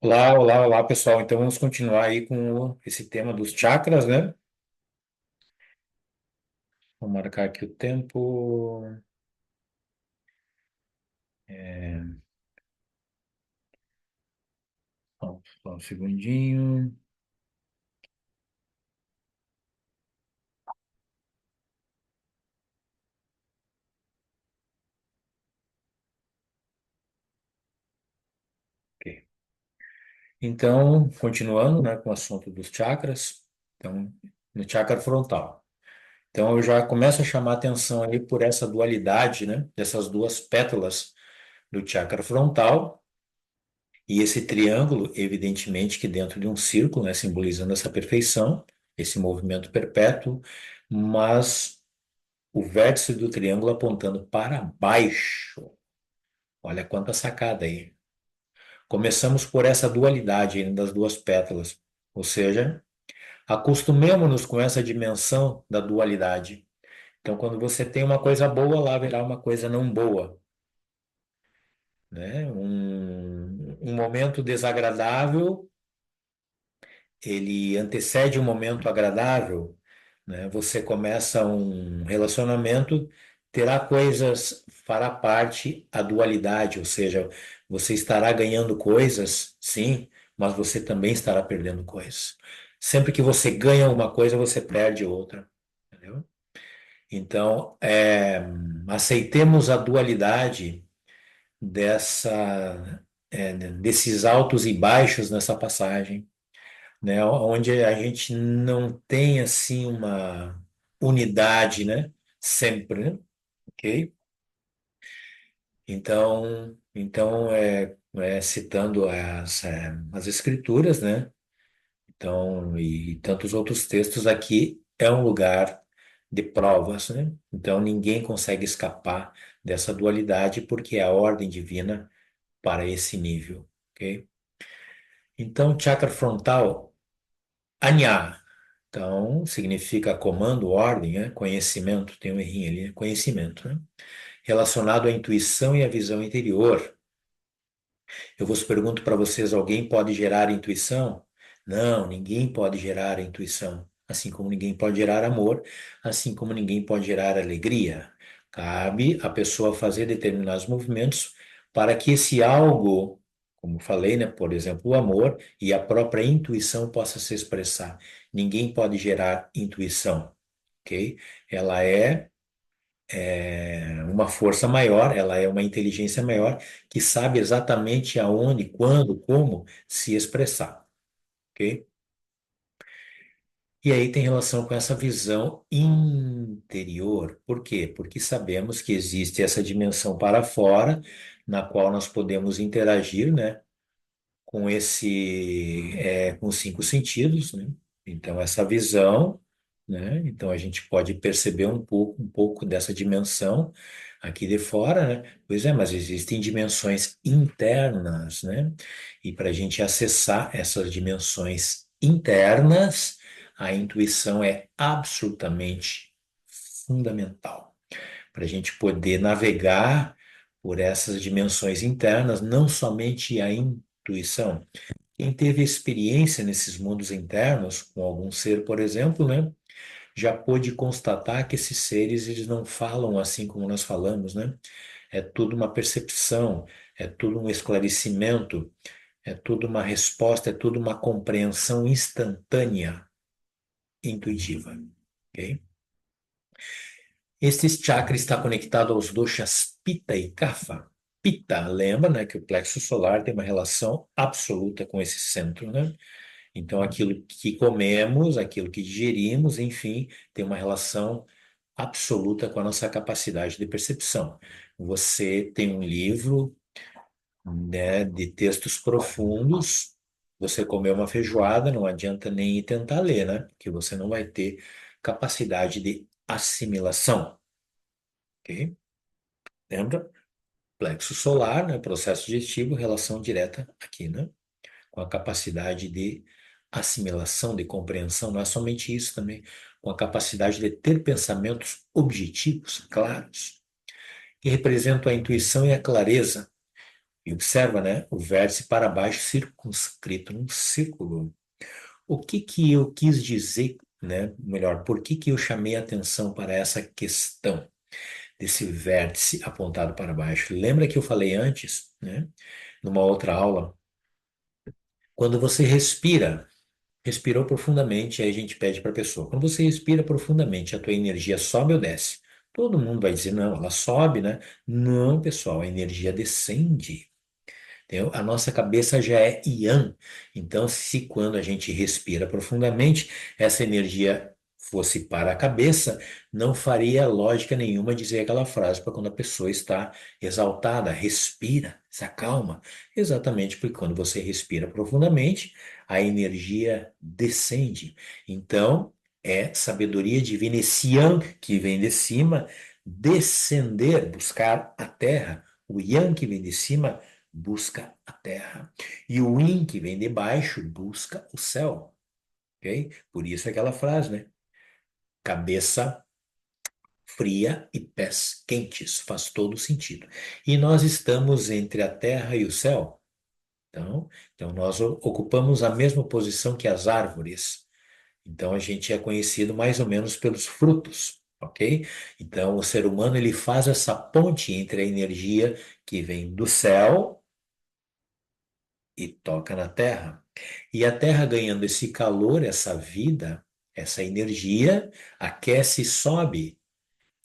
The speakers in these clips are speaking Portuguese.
Olá, olá, olá, pessoal. Então vamos continuar aí com esse tema dos chakras, né? Vou marcar aqui o tempo. É, só um segundinho. Ok. Então, continuando, né, com o assunto dos chakras. Então, no chakra frontal. Então, eu já começo a chamar atenção aí por essa dualidade, né? Dessas duas pétalas do chakra frontal. E esse triângulo, evidentemente, que dentro de um círculo, né, simbolizando essa perfeição, esse movimento perpétuo, mas o vértice do triângulo apontando para baixo. Olha quanta sacada aí. Começamos por essa dualidade aí das duas pétalas, ou seja, acostumemos-nos com essa dimensão da dualidade. Então, quando você tem uma coisa boa, lá virá uma coisa não boa, né? Um momento desagradável, ele antecede um momento agradável, né? Você começa um relacionamento, terá coisas, fará parte a dualidade, ou seja, você estará ganhando coisas, sim, mas você também estará perdendo coisas. Sempre que você ganha uma coisa, você perde outra, entendeu? Então, aceitemos a dualidade desses altos e baixos nessa passagem, né? Onde a gente não tem assim uma unidade, né? Sempre, né? Ok? Então, citando as escrituras, né? Então, e tantos outros textos aqui, é um lugar de provas, né? Então, ninguém consegue escapar dessa dualidade porque é a ordem divina para esse nível, ok? Então, chakra frontal, Anya. Então, significa comando, ordem, né? Conhecimento, tem um errinho ali, né? Conhecimento, né? Relacionado à intuição e à visão interior. Eu vos pergunto para vocês, alguém pode gerar intuição? Não, ninguém pode gerar intuição. Assim como ninguém pode gerar amor, assim como ninguém pode gerar alegria. Cabe a pessoa fazer determinados movimentos para que esse algo, como falei, né, por exemplo, o amor e a própria intuição possa se expressar. Ninguém pode gerar intuição, ok? Ela é uma força maior, ela é uma inteligência maior que sabe exatamente aonde, quando, como se expressar, ok? E aí tem relação com essa visão interior. Por quê? Porque sabemos que existe essa dimensão para fora, na qual nós podemos interagir, né, com os cinco sentidos, né? Então, essa visão, né? Então, a gente pode perceber um pouco dessa dimensão aqui de fora, né? Pois é, mas existem dimensões internas, né? E para a gente acessar essas dimensões internas, a intuição é absolutamente fundamental para a gente poder navegar por essas dimensões internas, não somente a intuição. Quem teve experiência nesses mundos internos, com algum ser, por exemplo, né, já pôde constatar que esses seres eles não falam assim como nós falamos, né? É tudo uma percepção, é tudo um esclarecimento, é tudo uma resposta, é tudo uma compreensão instantânea, intuitiva, ok? Este chakra está conectado aos doshas Pitta e Kapha. Pitta, lembra, né, que o plexo solar tem uma relação absoluta com esse centro, né? Então, aquilo que comemos, aquilo que digerimos, enfim, tem uma relação absoluta com a nossa capacidade de percepção. Você tem um livro, né, de textos profundos, você comeu uma feijoada, não adianta nem ir tentar ler, né? Porque você não vai ter capacidade de assimilação, ok? Lembra? Plexo solar, né? Processo digestivo, relação direta aqui, né? Com a capacidade de assimilação, de compreensão, não é somente isso também, com a capacidade de ter pensamentos objetivos, claros, que representam a intuição e a clareza. E observa, né? O vértice para baixo circunscrito num círculo. O que que eu quis dizer, né? Melhor, por que que eu chamei a atenção para essa questão desse vértice apontado para baixo? Lembra que eu falei antes, né? Numa outra aula, quando você respira, respirou profundamente, aí a gente pede para a pessoa, quando você respira profundamente, a tua energia sobe ou desce? Todo mundo vai dizer, não, ela sobe, né? Não, pessoal, a energia descende. Entendeu? A nossa cabeça já é Yang. Então, se quando a gente respira profundamente, essa energia fosse para a cabeça, não faria lógica nenhuma dizer aquela frase para quando a pessoa está exaltada, respira, se acalma. Exatamente porque quando você respira profundamente, a energia descende. Então, é sabedoria divina, esse Yang que vem de cima, descender, buscar a terra. O Yang que vem de cima busca a terra. E o yin, que vem de baixo, busca o céu. Ok? Por isso aquela frase, né? Cabeça fria e pés quentes. Faz todo sentido. E nós estamos entre a terra e o céu. Então nós ocupamos a mesma posição que as árvores. Então a gente é conhecido mais ou menos pelos frutos. Ok? Então o ser humano ele faz essa ponte entre a energia que vem do céu e toca na terra. E a terra ganhando esse calor, essa vida, essa energia, aquece e sobe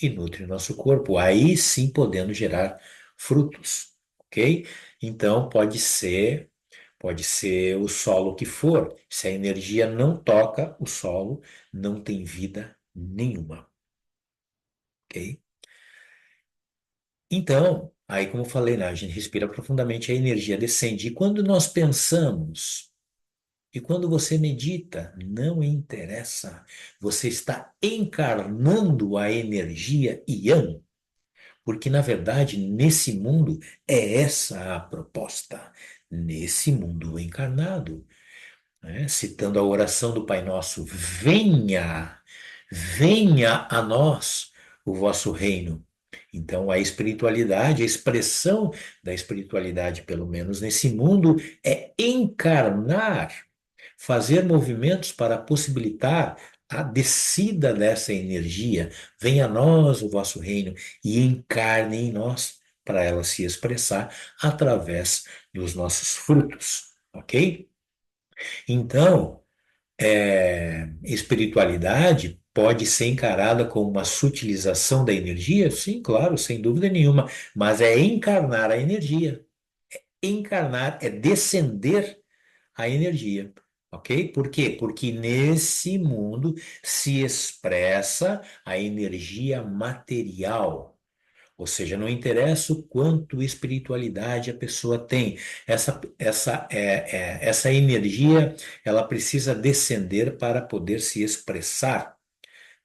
e nutre o nosso corpo. Aí sim podendo gerar frutos, ok? Então pode ser o solo que for. Se a energia não toca o solo, não tem vida nenhuma, ok? Então, aí como eu falei, né, a gente respira profundamente, a energia descende. E quando nós pensamos e quando você medita, não interessa. Você está encarnando a energia Yang, porque na verdade, nesse mundo, é essa a proposta. Nesse mundo encarnado, né? Citando a oração do Pai Nosso: venha, venha a nós o vosso reino. Então, a espiritualidade, a expressão da espiritualidade, pelo menos nesse mundo, é encarnar, fazer movimentos para possibilitar a descida dessa energia. Venha a nós o vosso reino e encarne em nós para ela se expressar através dos nossos frutos, ok? Então, espiritualidade pode ser encarada como uma sutilização da energia? Sim, claro, sem dúvida nenhuma, mas é encarnar a energia. Encarnar é descender a energia, ok? Por quê? Porque nesse mundo se expressa a energia material. Ou seja, não interessa o quanto espiritualidade a pessoa tem, essa energia ela precisa descender para poder se expressar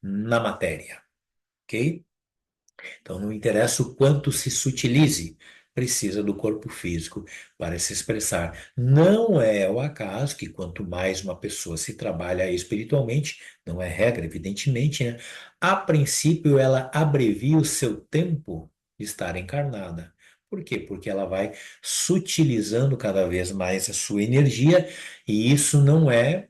na matéria, ok? Então, não interessa o quanto se sutilize, precisa do corpo físico para se expressar. Não é o acaso que quanto mais uma pessoa se trabalha espiritualmente, não é regra, evidentemente, né? A princípio, ela abrevia o seu tempo de estar encarnada. Por quê? Porque ela vai sutilizando cada vez mais a sua energia, e isso não é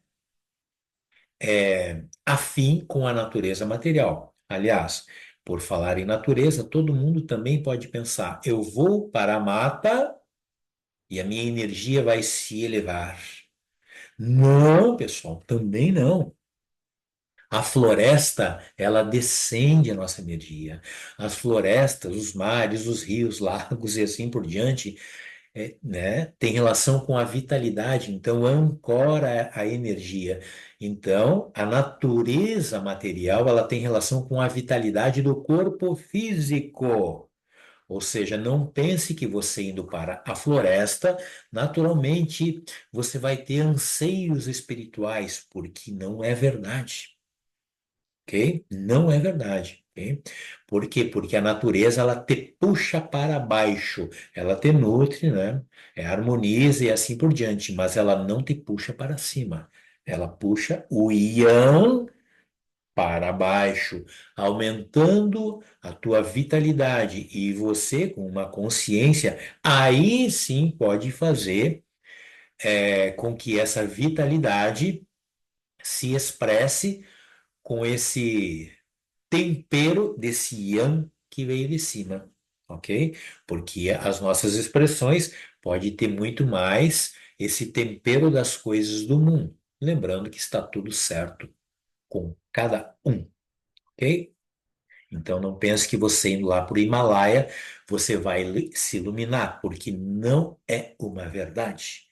afim com a natureza material. Aliás, por falar em natureza, todo mundo também pode pensar: eu vou para a mata e a minha energia vai se elevar. Não, pessoal, também não. A floresta, ela descende a nossa energia. As florestas, os mares, os rios, lagos e assim por diante, né, tem relação com a vitalidade, então ancora a energia. Então, a natureza material, ela tem relação com a vitalidade do corpo físico. Ou seja, não pense que você indo para a floresta, naturalmente você vai ter anseios espirituais, porque não é verdade, ok? Não é verdade, ok? Por quê? Porque a natureza ela te puxa para baixo, ela te nutre, né? Harmoniza e assim por diante, mas ela não te puxa para cima. Ela puxa o yang para baixo, aumentando a tua vitalidade. E você, com uma consciência, aí sim pode fazer com que essa vitalidade se expresse com esse tempero desse yang que veio de cima, ok? Porque as nossas expressões pode ter muito mais esse tempero das coisas do mundo. Lembrando que está tudo certo com cada um, ok? Então não pense que você indo lá para o Himalaia, você vai se iluminar, porque não é uma verdade.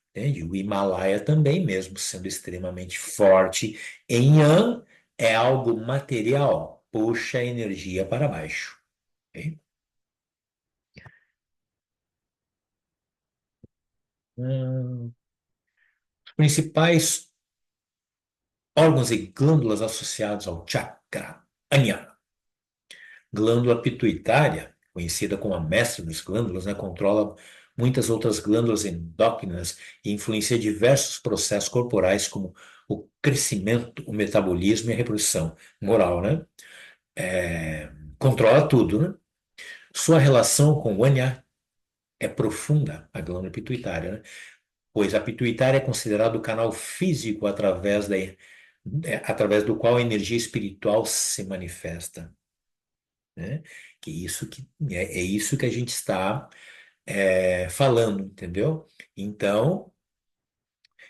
Entende? O Himalaia também, mesmo sendo extremamente forte em Yang, é algo material, puxa a energia para baixo. Ok? Os principais órgãos e glândulas associados ao chakra Anya. Glândula pituitária, conhecida como a mestra das glândulas, né, controla muitas outras glândulas endócrinas e influencia diversos processos corporais, como o crescimento, o metabolismo e a reprodução moral, né? Controla tudo, né? Sua relação com o Anya é profunda, a glândula pituitária, né? Pois a pituitária é considerado o canal físico através do qual a energia espiritual se manifesta, né? É isso que a gente está falando, entendeu? Então,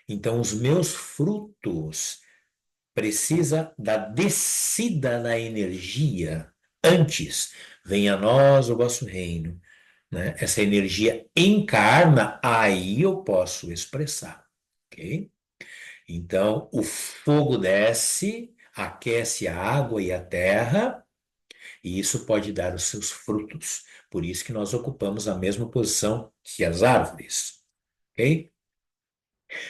então os meus frutos precisa da descida da energia antes. Venha a nós o vosso reino, né? Essa energia encarna, aí eu posso expressar, ok? Então, o fogo desce, aquece a água e a terra, e isso pode dar os seus frutos. Por isso que nós ocupamos a mesma posição que as árvores, ok?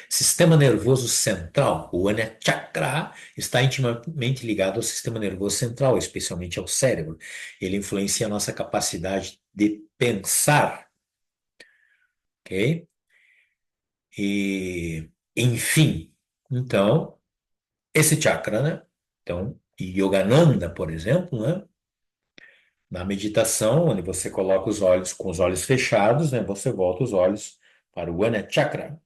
Sistema nervoso central, o Ana Chakra, está intimamente ligado ao sistema nervoso central, especialmente ao cérebro. Ele influencia a nossa capacidade de pensar, ok? E, enfim, então, esse chakra, né? Então, Yogananda, por exemplo, né? Na meditação, onde você coloca os olhos com os olhos fechados, né? Você volta os olhos para o Ana Chakra.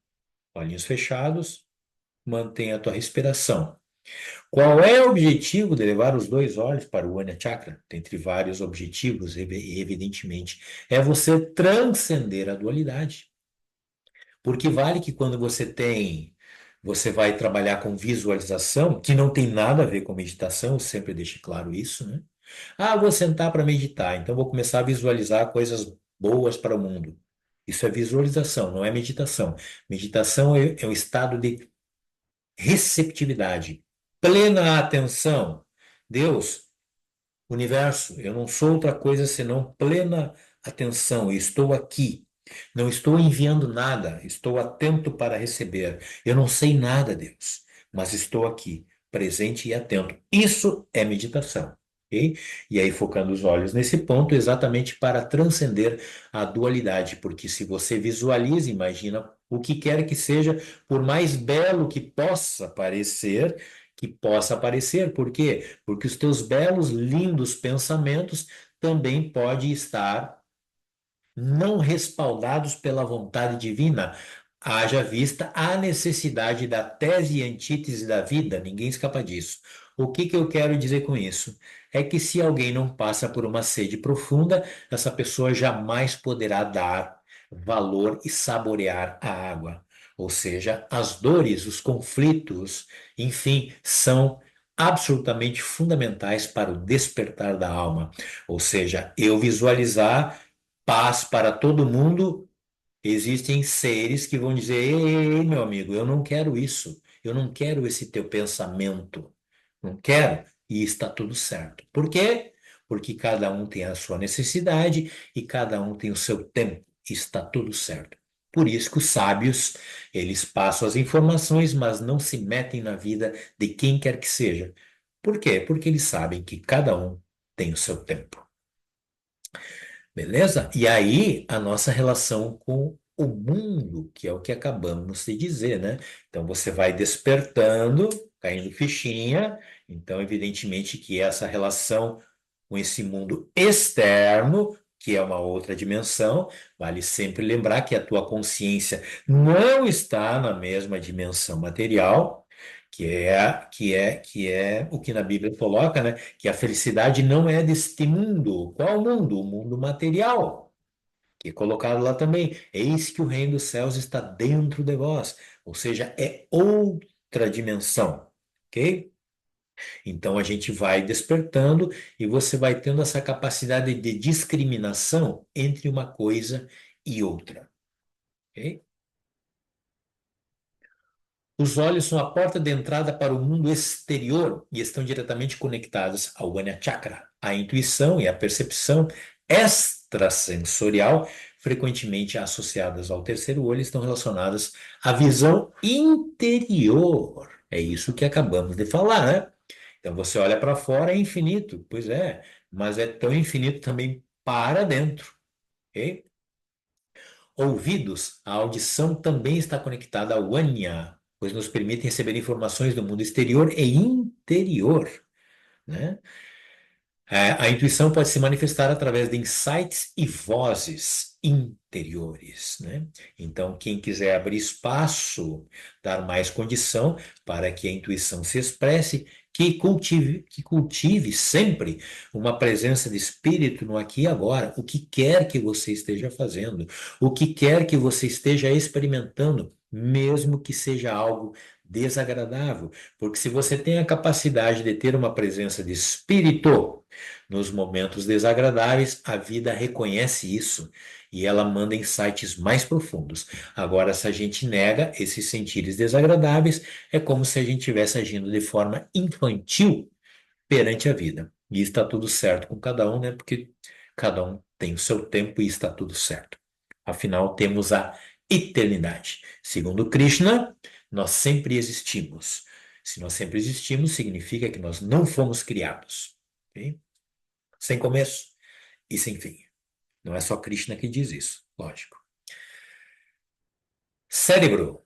Olhinhos fechados, mantém a tua respiração. Qual é o objetivo de levar os dois olhos para o Ana Chakra? Dentre vários objetivos, evidentemente, é você transcender a dualidade. Porque vale que quando você vai trabalhar com visualização, que não tem nada a ver com meditação, eu sempre deixo claro isso, né? Ah, vou sentar para meditar, então vou começar a visualizar coisas boas para o mundo. Isso é visualização, não é meditação. Meditação é um estado de receptividade, plena atenção. Deus, universo, eu não sou outra coisa senão plena atenção. Eu estou aqui. Não estou enviando nada, estou atento para receber. Eu não sei nada, Deus, mas estou aqui, presente e atento. Isso é meditação. Ok? E aí, focando os olhos nesse ponto, exatamente para transcender a dualidade, porque se você visualiza, imagina o que quer que seja, por mais belo que possa parecer, por quê? Porque os teus belos, lindos pensamentos também podem estar não respaldados pela vontade divina, haja vista a necessidade da tese e antítese da vida, ninguém escapa disso. O que que eu quero dizer com isso? É que se alguém não passa por uma sede profunda, essa pessoa jamais poderá dar valor e saborear a água. Ou seja, as dores, os conflitos, enfim, são absolutamente fundamentais para o despertar da alma. Ou seja, eu visualizar paz para todo mundo, existem seres que vão dizer: ei, ei, ei, meu amigo, eu não quero isso, eu não quero esse teu pensamento, não quero, e está tudo certo. Por quê? Porque cada um tem a sua necessidade e cada um tem o seu tempo, está tudo certo. Por isso que os sábios, eles passam as informações, mas não se metem na vida de quem quer que seja. Por quê? Porque eles sabem que cada um tem o seu tempo. Beleza? E aí, a nossa relação com o mundo, que é o que acabamos de dizer, né? Então, você vai despertando, caindo fichinha, Então, evidentemente que essa relação com esse mundo externo, que é uma outra dimensão, vale sempre lembrar que a tua consciência não está na mesma dimensão material, que é o que na Bíblia coloca, né? Que a felicidade não é deste mundo. Qual mundo? O mundo material, que é colocado lá também. Eis que o reino dos céus está dentro de vós, ou seja, é outra dimensão, ok? Então a gente vai despertando e você vai tendo essa capacidade de discriminação entre uma coisa e outra, ok? Os olhos são a porta de entrada para o mundo exterior e estão diretamente conectados ao Anya Chakra. A intuição e a percepção extrasensorial, frequentemente associadas ao terceiro olho, estão relacionadas à visão interior. É isso que acabamos de falar, né? Então você olha para fora, é infinito. Pois é, mas é tão infinito também para dentro, ok? Ouvidos, a audição também está conectada ao Anya, pois nos permite receber informações do mundo exterior e interior, né? A intuição pode se manifestar através de insights e vozes interiores, né? Então, quem quiser abrir espaço, dar mais condição para que a intuição se expresse, que cultive sempre uma presença de espírito no aqui e agora, o que quer que você esteja fazendo, o que quer que você esteja experimentando, mesmo que seja algo desagradável, porque se você tem a capacidade de ter uma presença de espírito, nos momentos desagradáveis, a vida reconhece isso e ela manda insights mais profundos. Agora, se a gente nega esses sentires desagradáveis, é como se a gente estivesse agindo de forma infantil perante a vida. E está tudo certo com cada um, né? Porque cada um tem o seu tempo e está tudo certo. Afinal, temos a eternidade. Segundo Krishna, nós sempre existimos. Se nós sempre existimos, significa que nós não fomos criados. Ok? Sem começo e sem fim. Não é só Krishna que diz isso, lógico. Cérebro.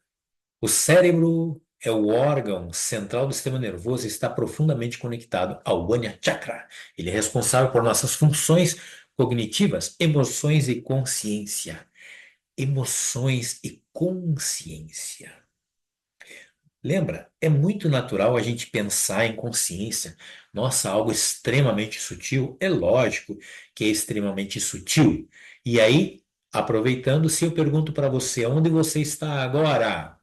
O cérebro é o órgão central do sistema nervoso e está profundamente conectado ao Anya Chakra. Ele é responsável por nossas funções cognitivas, emoções e consciência. Emoções e consciência. Lembra? É muito natural a gente pensar em consciência. Nossa, algo extremamente sutil. É lógico que é extremamente sutil. E aí, aproveitando, se eu pergunto para você, onde você está agora?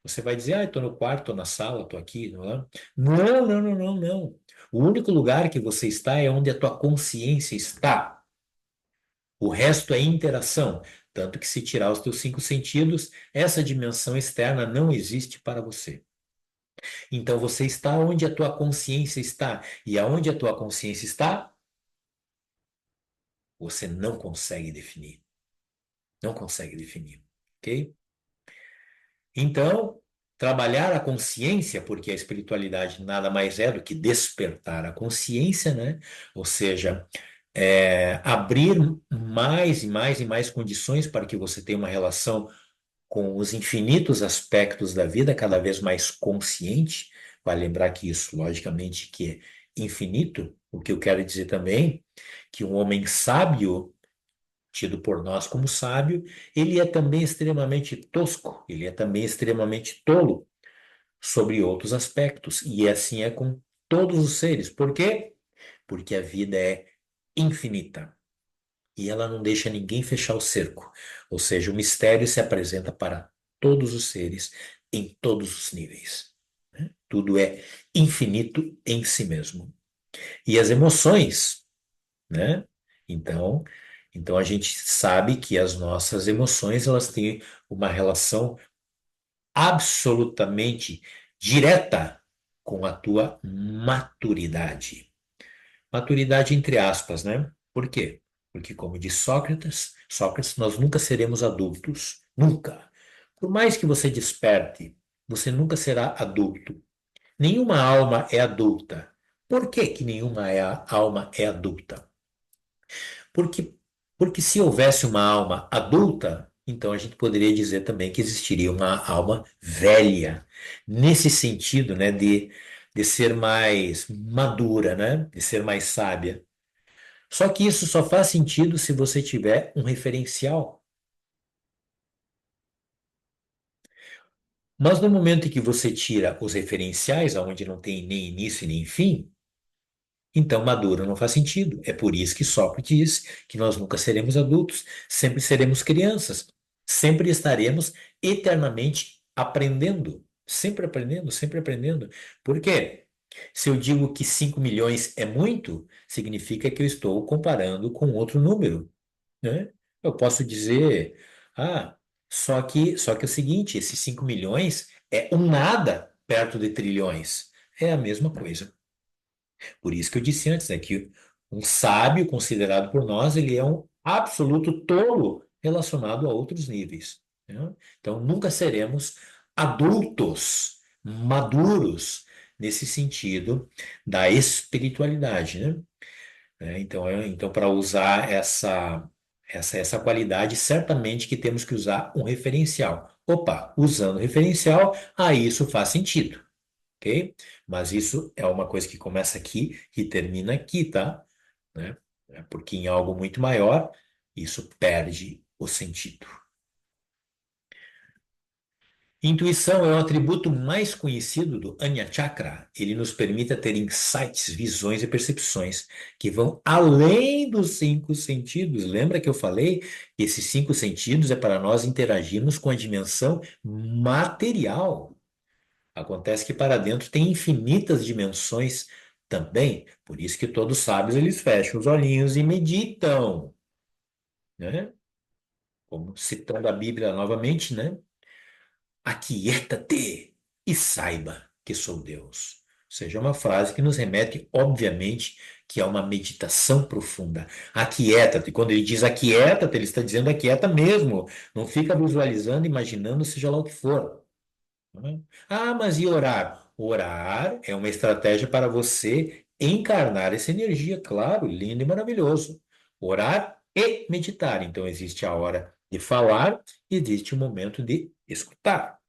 Você vai dizer, estou no quarto, estou na sala, estou aqui. Não, é? Não, não, não, não, não. O único lugar que você está é onde a tua consciência está. O resto é interação. Tanto que se tirar os teus cinco sentidos, essa dimensão externa não existe para você. Então você está onde a tua consciência está. E aonde a tua consciência está, você não consegue definir. Não consegue definir. Ok? Então, trabalhar a consciência, porque a espiritualidade nada mais é do que despertar a consciência, né? Ou seja, abrir mais e mais e mais condições para que você tenha uma relação com os infinitos aspectos da vida, cada vez mais consciente. Vai lembrar que isso, logicamente, que é infinito. O que eu quero dizer também, que um homem sábio, tido por nós como sábio, ele é também extremamente tosco, ele é também extremamente tolo sobre outros aspectos. E assim é com todos os seres. Por quê? Porque a vida é infinita. E ela não deixa ninguém fechar o cerco. Ou seja, o mistério se apresenta para todos os seres, em todos os níveis, né? Tudo é infinito em si mesmo. E as emoções, né? Então, então a gente sabe que as nossas emoções elas têm uma relação absolutamente direta com a tua maturidade. Maturidade entre aspas, né? Por quê? Porque, como diz Sócrates, nós nunca seremos adultos. Nunca. Por mais que você desperte, você nunca será adulto. Nenhuma alma é adulta. Por que que alma é adulta? Porque, porque se houvesse uma alma adulta, então a gente poderia dizer também que existiria uma alma velha. Nesse sentido, né, de ser mais madura, né? De ser mais sábia. Só que isso só faz sentido se você tiver um referencial. Mas no momento em que você tira os referenciais, onde não tem nem início e nem fim, então maduro não faz sentido. É por isso que Sócrates diz que nós nunca seremos adultos, sempre seremos crianças, sempre estaremos eternamente aprendendo, sempre aprendendo, sempre aprendendo. Por quê? Se eu digo que 5 milhões é muito, significa que eu estou comparando com outro número, né? Eu posso dizer, ah, só que é o seguinte, esses 5 milhões é um nada perto de trilhões. É a mesma coisa. Por isso que eu disse antes, né, que um sábio considerado por nós, ele é um absoluto tolo relacionado a outros níveis, né? Então, nunca seremos adultos, maduros, nesse sentido da espiritualidade, né? Então, para usar essa qualidade, certamente que temos que usar um referencial. Opa, usando referencial, aí isso faz sentido, ok? Mas isso é uma coisa que começa aqui e termina aqui, tá? Né? Porque em algo muito maior, isso perde o sentido. Intuição é o atributo mais conhecido do Anya Chakra. Ele nos permite ter insights, visões e percepções que vão além dos cinco sentidos. Lembra que eu falei que esses cinco sentidos é para nós interagirmos com a dimensão material. Acontece que para dentro tem infinitas dimensões também. Por isso que todos sábios eles fecham os olhinhos e meditam, né? Como citando a Bíblia novamente, né? Aquieta-te e saiba que sou Deus. Ou seja, é uma frase que nos remete, obviamente, que é uma meditação profunda. Aquieta-te. Quando ele diz aquieta-te, ele está dizendo aquieta mesmo. Não fica visualizando, imaginando, seja lá o que for. Né? Ah, mas e orar? Orar é uma estratégia para você encarnar essa energia, claro, lindo e maravilhoso. Orar e meditar. Então, existe a hora de falar, existe o momento de escutar.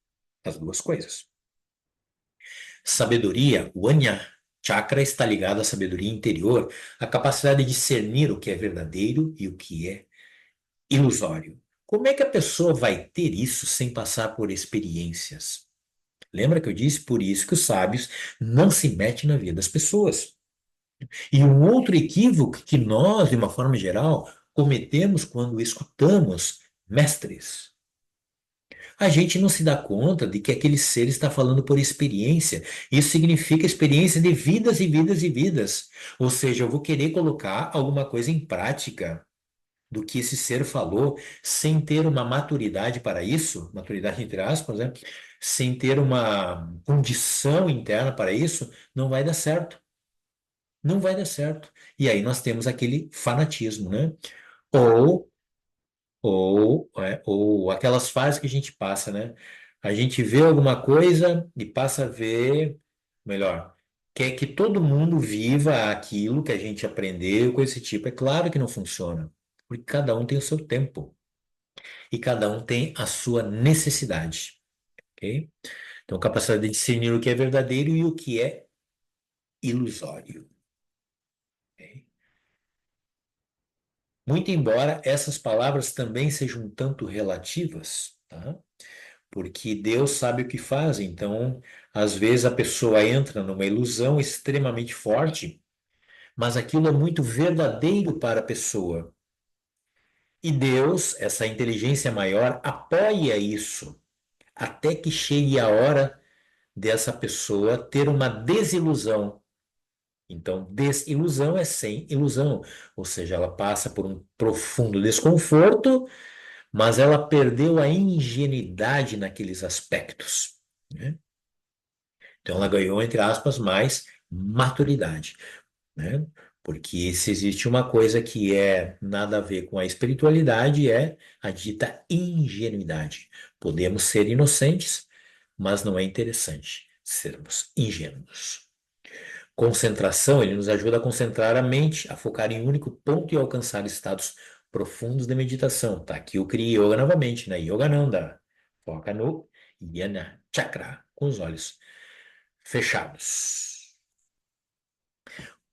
As duas coisas. Sabedoria, o Anya Chakra está ligado à sabedoria interior, à capacidade de discernir o que é verdadeiro e o que é ilusório. Como é que a pessoa vai ter isso sem passar por experiências? Lembra que eu disse? Por isso que os sábios não se metem na vida das pessoas. E um outro equívoco que nós, de uma forma geral, cometemos quando escutamos mestres. A gente não se dá conta de que aquele ser está falando por experiência. Isso significa experiência de vidas e vidas e vidas. Ou seja, eu vou querer colocar alguma coisa em prática do que esse ser falou, sem ter uma maturidade para isso, maturidade entre aspas, né? Sem ter uma condição interna para isso, não vai dar certo. Não vai dar certo. E aí nós temos aquele fanatismo, né? Ou ou aquelas fases que a gente passa, né? A gente vê alguma coisa e passa a ver, melhor, quer que todo mundo viva aquilo que a gente aprendeu com esse tipo. É claro que não funciona, porque cada um tem o seu tempo e cada um tem a sua necessidade, ok? Então, capacidade de discernir o que é verdadeiro e o que é ilusório. Ok? Muito embora essas palavras também sejam um tanto relativas, tá? Porque Deus sabe o que faz. Então, às vezes a pessoa entra numa ilusão extremamente forte, mas aquilo é muito verdadeiro para a pessoa. E Deus, essa inteligência maior, apoia isso até que chegue a hora dessa pessoa ter uma desilusão. Então, desilusão é sem ilusão, ou seja, ela passa por um profundo desconforto, mas ela perdeu a ingenuidade naqueles aspectos, né? Então ela ganhou, entre aspas, mais maturidade, né? Porque se existe uma coisa que é nada a ver com a espiritualidade, é a dita ingenuidade. Podemos ser inocentes, mas não é interessante sermos ingênuos. Concentração, ele nos ajuda a concentrar a mente, a focar em um único ponto e alcançar estados profundos de meditação. Tá aqui o Kriya Yoga novamente, né? Yogananda. Foca no Yana Chakra, com os olhos. fechados.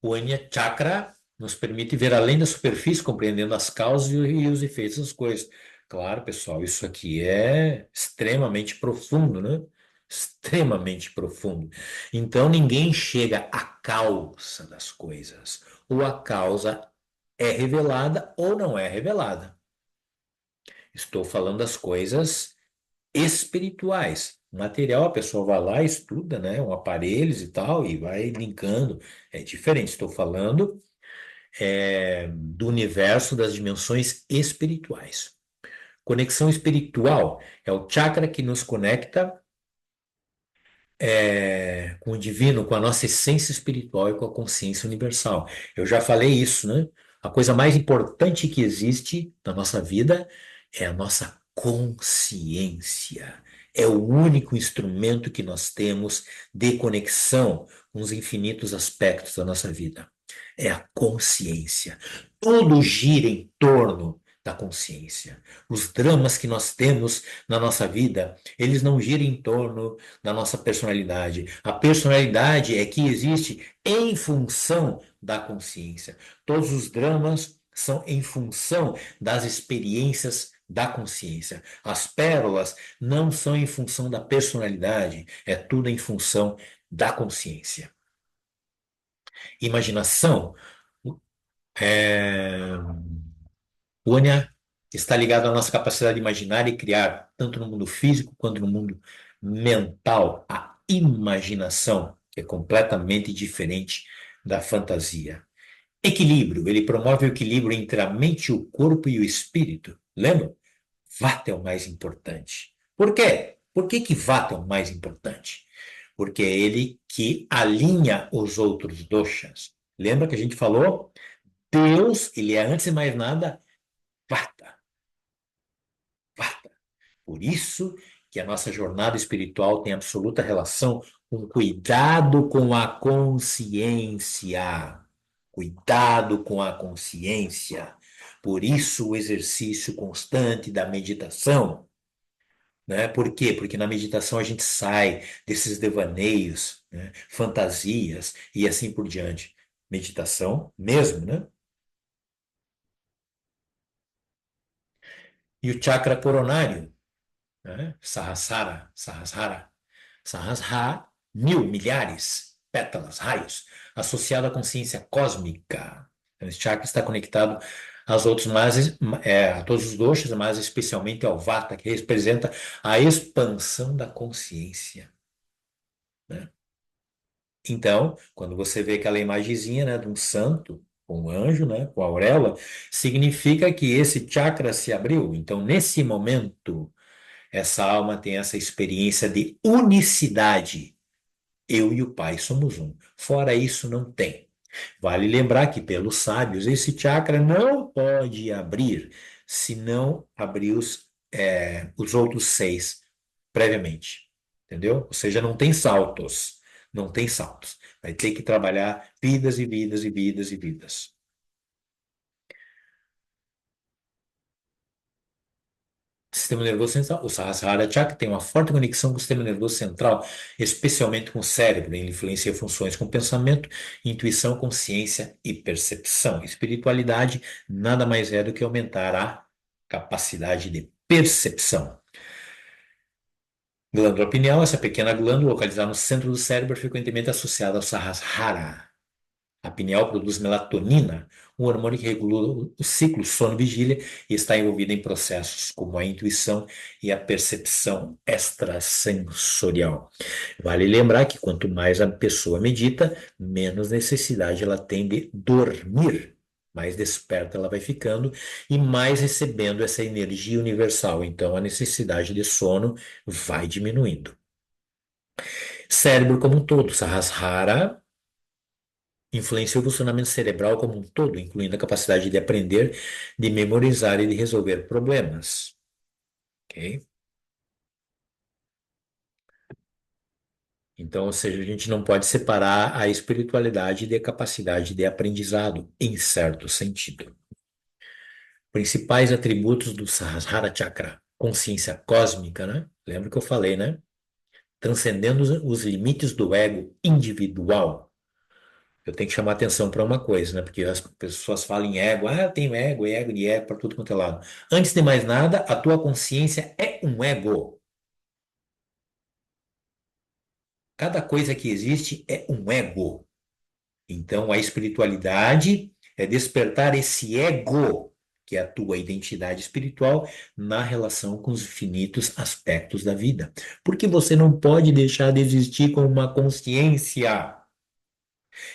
O Anya Chakra nos permite ver além da superfície, compreendendo as causas e os efeitos das coisas. Claro, pessoal, isso aqui é extremamente profundo, né? Extremamente profundo. Então, ninguém chega à causa das coisas. Ou a causa é revelada ou não é revelada. Estou falando das coisas espirituais. O material, a pessoa vai lá, estuda, né? Um aparelhos e tal, e vai linkando. É diferente. Estou falando do universo das dimensões espirituais. Conexão espiritual é o chakra que nos conecta com o divino, com a nossa essência espiritual e com a consciência universal. Eu já falei isso, né? A coisa mais importante que existe na nossa vida é a nossa consciência. É o único instrumento que nós temos de conexão com os infinitos aspectos da nossa vida. É a consciência. Tudo gira em torno da consciência. Os dramas que nós temos na nossa vida, eles não giram em torno da nossa personalidade. A personalidade é que existe em função da consciência. Todos os dramas são em função das experiências da consciência. As pérolas não são em função da personalidade, é tudo em função da consciência. Imaginação é, Unia está ligado à nossa capacidade de imaginar e criar, tanto no mundo físico quanto no mundo mental. A imaginação que é completamente diferente da fantasia. Equilíbrio, ele promove o equilíbrio entre a mente, o corpo e o espírito. Lembra? Vata é o mais importante. Por quê? Por que que Vata é o mais importante? Porque é ele que alinha os outros doshas. Lembra que a gente falou? Deus, ele é antes de mais nada Vata. Vata. Por isso que a nossa jornada espiritual tem absoluta relação com cuidado com a consciência. Cuidado com a consciência. Por isso o exercício constante da meditação, né? Por quê? Porque na meditação a gente sai desses devaneios, né? Fantasias e assim por diante. Meditação mesmo, né? E o chakra coronário, né? Sahasrara, mil, milhares, pétalas, raios, associado à consciência cósmica. Esse chakra está conectado aos outros, a todos os doshas, mas especialmente ao Vata, que representa a expansão da consciência, né? Então, quando você vê aquela imagenzinha, né, de um santo, um anjo, né, com a auréola, significa que esse chakra se abriu. Então, nesse momento, essa alma tem essa experiência de unicidade. Eu e o Pai somos um. Fora isso, não tem. Vale lembrar que, pelos sábios, esse chakra não pode abrir se não abrir os outros seis previamente. Entendeu? Ou seja, não tem saltos. Não tem saltos. Vai ter que trabalhar vidas e vidas e vidas e vidas. Sistema nervoso central. O Sahasrara Chakra tem uma forte conexão com o sistema nervoso central, especialmente com o cérebro. Ele influencia funções como pensamento, intuição, consciência e percepção. Espiritualidade nada mais é do que aumentar a capacidade de percepção. Glândula pineal, essa pequena glândula localizada no centro do cérebro, frequentemente associada ao Sahasrara. A pineal produz melatonina, um hormônio que regula o ciclo sono-vigília e está envolvido em processos como a intuição e a percepção extrasensorial. Vale lembrar que quanto mais a pessoa medita, menos necessidade ela tem de dormir. Mais desperta ela vai ficando e mais recebendo essa energia universal. Então a necessidade de sono vai diminuindo. Cérebro como um todo, Sahasrara influencia o funcionamento cerebral como um todo, incluindo a capacidade de aprender, de memorizar e de resolver problemas. Ok? Então, ou seja, a gente não pode separar a espiritualidade da capacidade de aprendizado, em certo sentido. Principais atributos do Sahasrara Chakra. Consciência cósmica, né? Lembra que eu falei, né? transcendendo os limites do ego individual. Eu tenho que chamar atenção para uma coisa, né? Porque as pessoas falam em ego, ah, eu tenho ego, ego e ego para tudo quanto é lado. Antes de mais nada, a tua consciência é um ego. Cada coisa que existe é um ego. Então, a espiritualidade é despertar esse ego, que é a tua identidade espiritual, na relação com os infinitos aspectos da vida. Porque você não pode deixar de existir com uma consciência.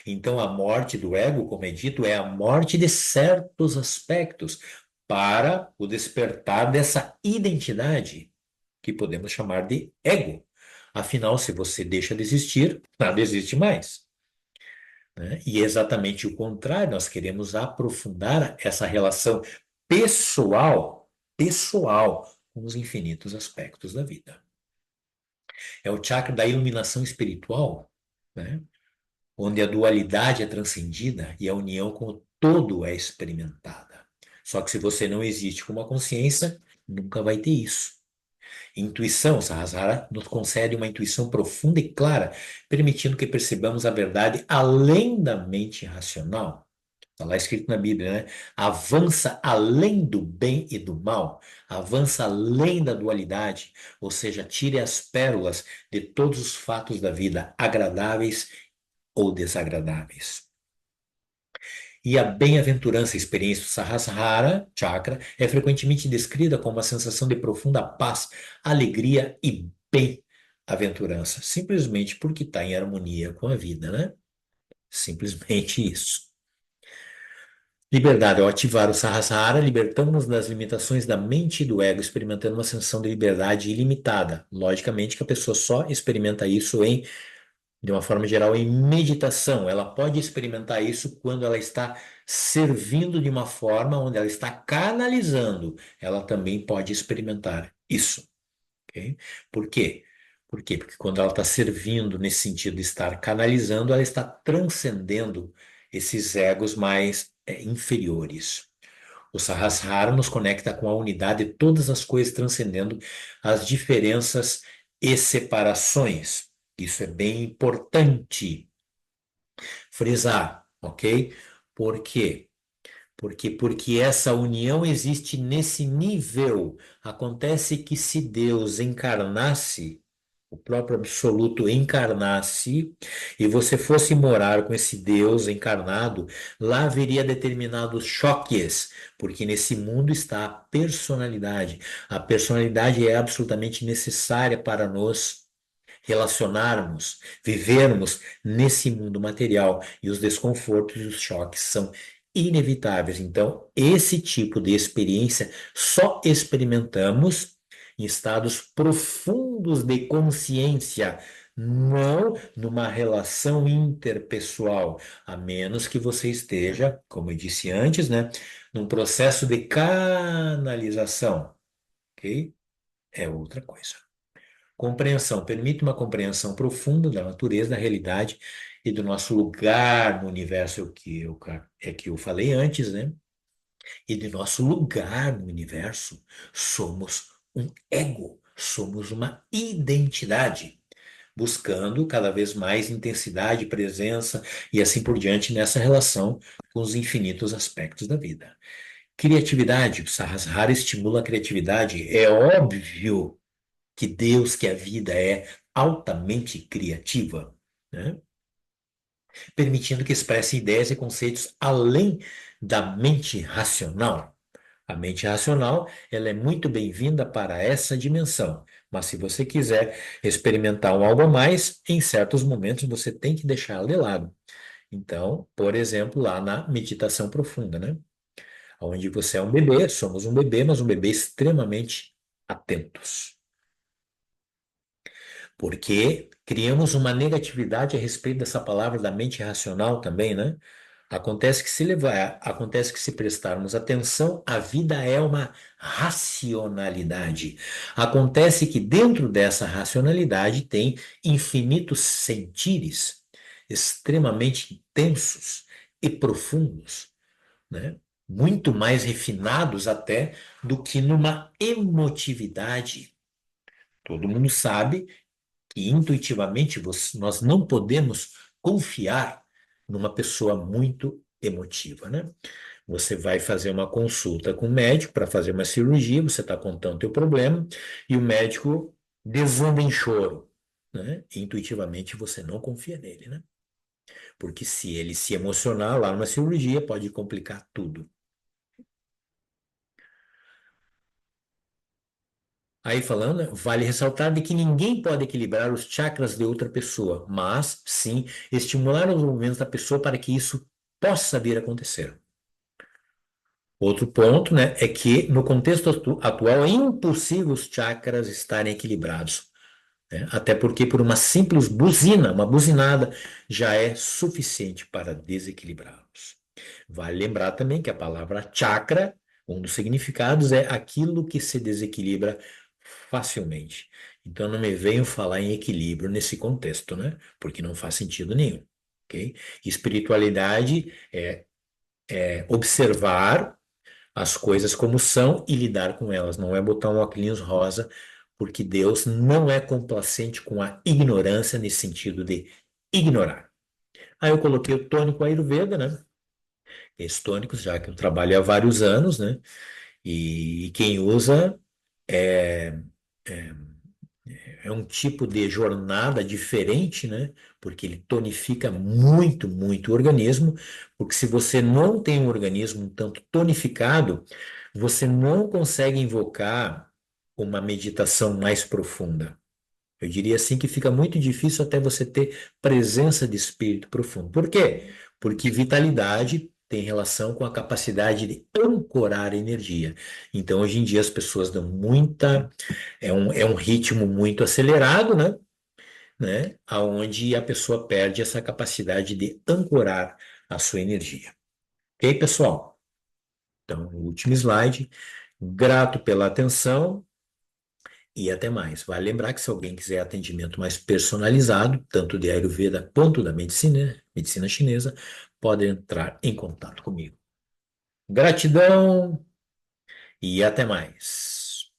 Então, a morte do ego, como é dito, é a morte de certos aspectos para o despertar dessa identidade, que podemos chamar de ego. Afinal, se você deixa de existir, nada existe mais, né? E é exatamente o contrário, nós queremos aprofundar essa relação pessoal com os infinitos aspectos da vida. É o chakra da iluminação espiritual, né? Onde a dualidade é transcendida e a união com o todo é experimentada. Só que se você não existe com uma consciência, nunca vai ter isso. Intuição, Sahasrara nos concede uma intuição profunda e clara, permitindo que percebamos a verdade além da mente racional. Está lá escrito na Bíblia, né? Avança além do bem e do mal, avança além da dualidade, ou seja, tire as pérolas de todos os fatos da vida, agradáveis ou desagradáveis. E a bem-aventurança, a experiência do Sahasrara Chakra, é frequentemente descrita como uma sensação de profunda paz, alegria e bem-aventurança, simplesmente porque está em harmonia com a vida, né? Simplesmente isso. Liberdade, ao ativar o Sahasrara, libertamos-nos das limitações da mente e do ego, experimentando uma sensação de liberdade ilimitada. Logicamente que a pessoa só experimenta isso de uma forma geral, em meditação. Ela pode experimentar isso quando ela está servindo de uma forma onde ela está canalizando. Ela também pode experimentar isso, ok? Por quê? Por quê? Porque quando ela está servindo nesse sentido de estar canalizando, ela está transcendendo esses egos mais inferiores. O Sahasrara nos conecta com a unidade de todas as coisas, transcendendo as diferenças e separações. Isso é bem importante frisar, ok? Por quê? Porque essa união existe nesse nível. Acontece que se Deus encarnasse, o próprio Absoluto encarnasse, e você fosse morar com esse Deus encarnado, lá haveria determinados choques, porque nesse mundo está a personalidade. A personalidade é absolutamente necessária para nos relacionarmos, vivermos nesse mundo material e os desconfortos e os choques são inevitáveis. Então, esse tipo de experiência só experimentamos em estados profundos de consciência, não numa relação interpessoal, a menos que você esteja, como eu disse antes, né, num processo de canalização, ok? É outra coisa. Compreensão permite uma compreensão profunda da natureza, da realidade e do nosso lugar no universo, é que eu falei antes, né? E de nosso lugar no universo. Somos um ego, somos uma identidade, buscando cada vez mais intensidade, presença e assim por diante nessa relação com os infinitos aspectos da vida. Criatividade, o Sahasrara estimula a criatividade, é óbvio que Deus, que a vida é altamente criativa, né? Permitindo que expresse ideias e conceitos além da mente racional. A mente racional, ela é muito bem-vinda para essa dimensão, mas se você quiser experimentar um algo a mais, em certos momentos você tem que deixá-la de lado. Então, por exemplo, lá na meditação profunda, né? Onde você é um bebê, somos um bebê, mas um bebê extremamente atentos. Porque criamos uma negatividade a respeito dessa palavra da mente racional também, né? Acontece que se prestarmos atenção, a vida é uma racionalidade. Acontece que dentro dessa racionalidade tem infinitos sentires extremamente intensos e profundos, né? Muito mais refinados até do que numa emotividade. Todo mundo sabe que intuitivamente nós não podemos confiar numa pessoa muito emotiva, né? Você vai fazer uma consulta com o médico para fazer uma cirurgia, você está contando o teu problema e o médico desanda em choro, né? Intuitivamente você não confia nele, né? Porque se ele se emocionar lá numa cirurgia, pode complicar tudo. Aí falando, né, vale ressaltar de que ninguém pode equilibrar os chakras de outra pessoa, mas sim estimular os movimentos da pessoa para que isso possa vir a acontecer. Outro ponto, né, é que no contexto atual é impossível os chakras estarem equilibrados, né? Até porque por uma simples buzina, uma buzinada, já é suficiente para desequilibrá-los. Vale lembrar também que a palavra chakra, um dos significados é aquilo que se desequilibra facilmente. Então não me venham falar em equilíbrio nesse contexto, né? Porque não faz sentido nenhum, ok? Espiritualidade é observar as coisas como são e lidar com elas. Não é botar um óculos rosa, porque Deus não é complacente com a ignorância nesse sentido de ignorar. Aí eu coloquei o tônico Ayurveda, né? Esse tônico, já que eu trabalho há vários anos, né? E quem usa é, é um tipo de jornada diferente, né? Porque ele tonifica muito, muito o organismo. Porque se você não tem um organismo um tanto tonificado, você não consegue invocar uma meditação mais profunda. Eu diria assim que fica muito difícil até você ter presença de espírito profundo. Por quê? Porque vitalidade tem relação com a capacidade de ancorar energia. Então, hoje em dia, as pessoas dão muita. É um ritmo muito acelerado, né? Aonde a pessoa perde essa capacidade de ancorar a sua energia. Ok, pessoal? Então, o último slide. Grato pela atenção. E até mais. Vale lembrar que se alguém quiser atendimento mais personalizado, tanto de Ayurveda quanto da medicina chinesa, pode entrar em contato comigo. Gratidão e até mais.